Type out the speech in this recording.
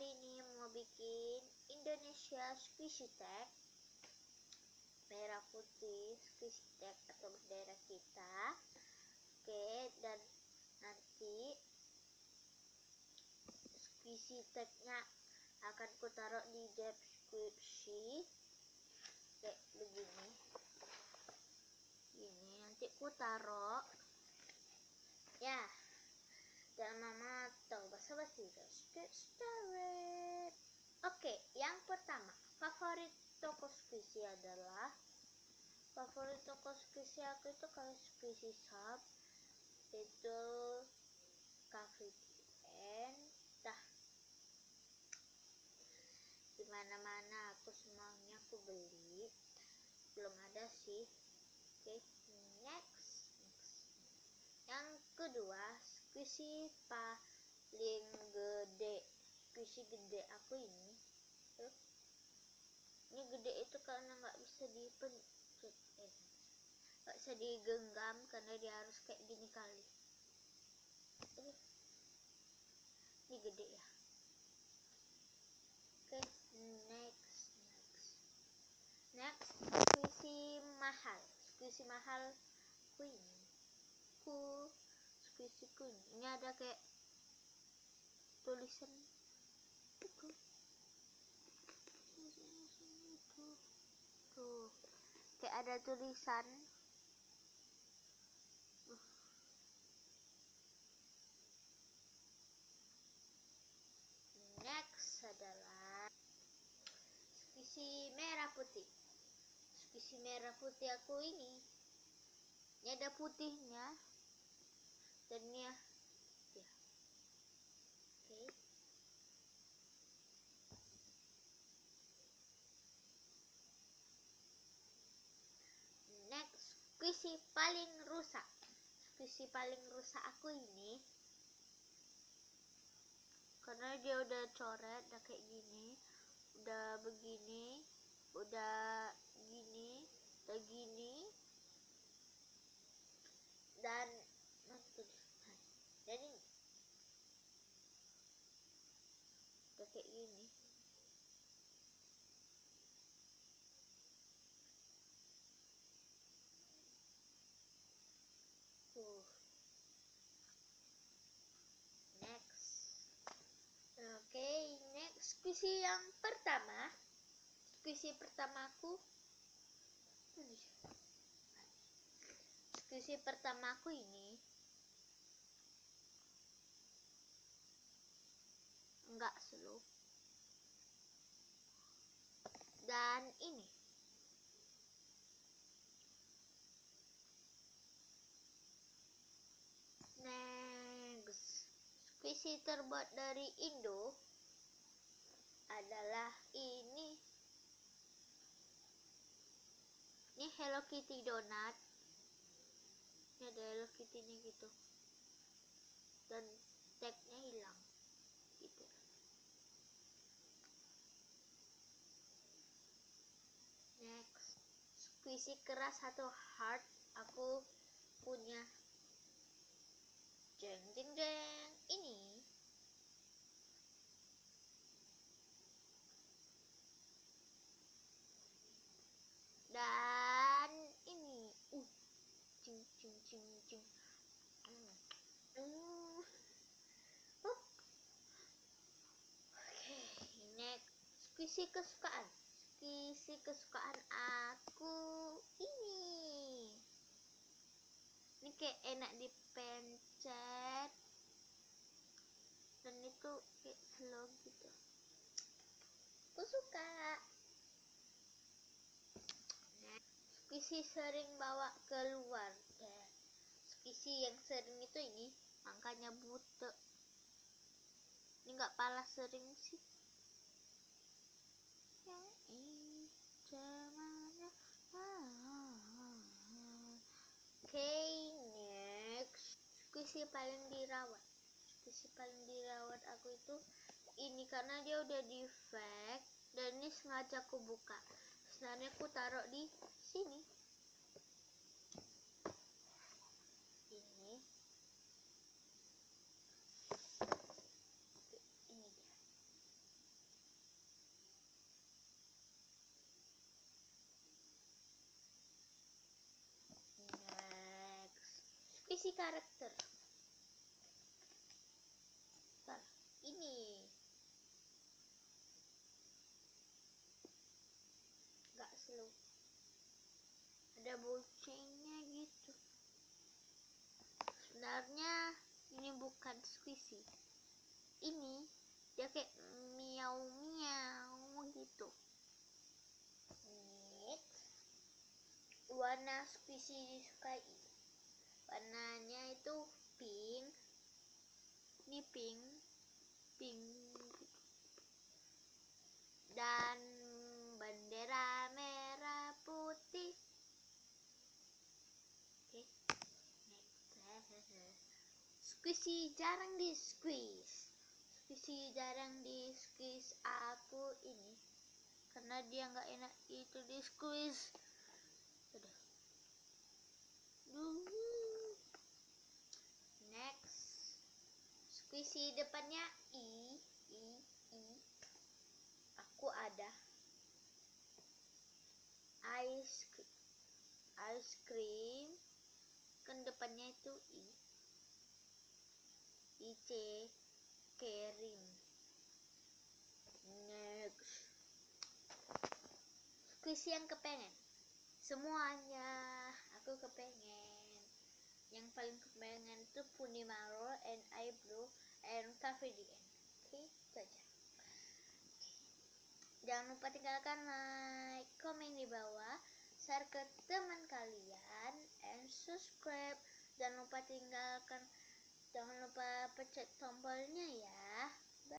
hari ini mau bikin Indonesia Squishy Tag merah putih Squishy Tag atau bendera kita. Oke, dan nanti Squishy Tagnya akan ku taruh di deskripsi kayak begini. Ini nanti ku taruh ya. Jangan lama atau basa-basi, let's get started. Oke, yang pertama, favorit toko Squishy adalah aku itu kalau Squishy Shop itu Cafe DN. Dah, dimana-mana aku semuanya aku beli, belum ada sih. Oke, next. Yang kedua, Squishy paling gede. Squishy gede aku ini. Ini gede itu karena nggak bisa dipencet, nggak bisa digenggam karena dia harus kayak gini kali. Ini gede ya. Oke, next. Squishy mahal queen. Squishy queen. Ini ada kayak tulisan itu. Tuh, kayak ada tulisan. Next adalah Squishy merah putih. Squishy merah putih aku ini ada putihnya dan ya. Oke. Next, Squishy paling rusak. Squishy paling rusak aku ini karena dia udah coret, udah kayak gini, udah begini, udah gini, dan ini udah kayak gini. Next. Oke, next Squishy yang pertama. Squishy pertamaku. Squishy pertamaku ini enggak slow. Dan ini next Squishy terbuat dari Indo adalah ini Hello Kitty donat. Ini ada Hello Kitty nya gitu dan tagnya hilang gitu. Next, Squishy keras satu heart aku punya. Jeng ini. Dan ini cing. Oke, next Squishy kesukaan aku ini kayak enak dipencet dan itu kayak slow gitu. Aku suka. Squishy sering bawa keluar. Squishy yang sering itu ini makanya butek. Ini nggak pala sering sih. Oke, next Squishy paling dirawat. Squishy paling dirawat aku itu ini karena dia udah di fake dan ini sengaja aku buka. Sebenarnya aku taruh di sini. Ini dia. squishy karakter. Ini gak slow, ada bocengnya gitu. Sebenarnya ini bukan squishy, ini dia kayak miau miau gitu. Next, warna squishy disukai, warnanya itu pink. Ini pink dan bendera merah putih. Oke, next. Squishy jarang di squeeze. Squishy jarang di squeeze aku ini karena dia nggak enak itu di squeeze. Next, squishy depannya I. Aku ada ice cream, kan depannya itu IC cream. Next, squishy yang kepengen semuanya, aku kepengen. Yang paling kepengen itu Funimaro and Eyebrow and Cafe Dien. Oke, itu aja. Jangan lupa tinggalkan like, komen di bawah, share ke teman kalian, and subscribe. Jangan lupa pencet tombolnya ya.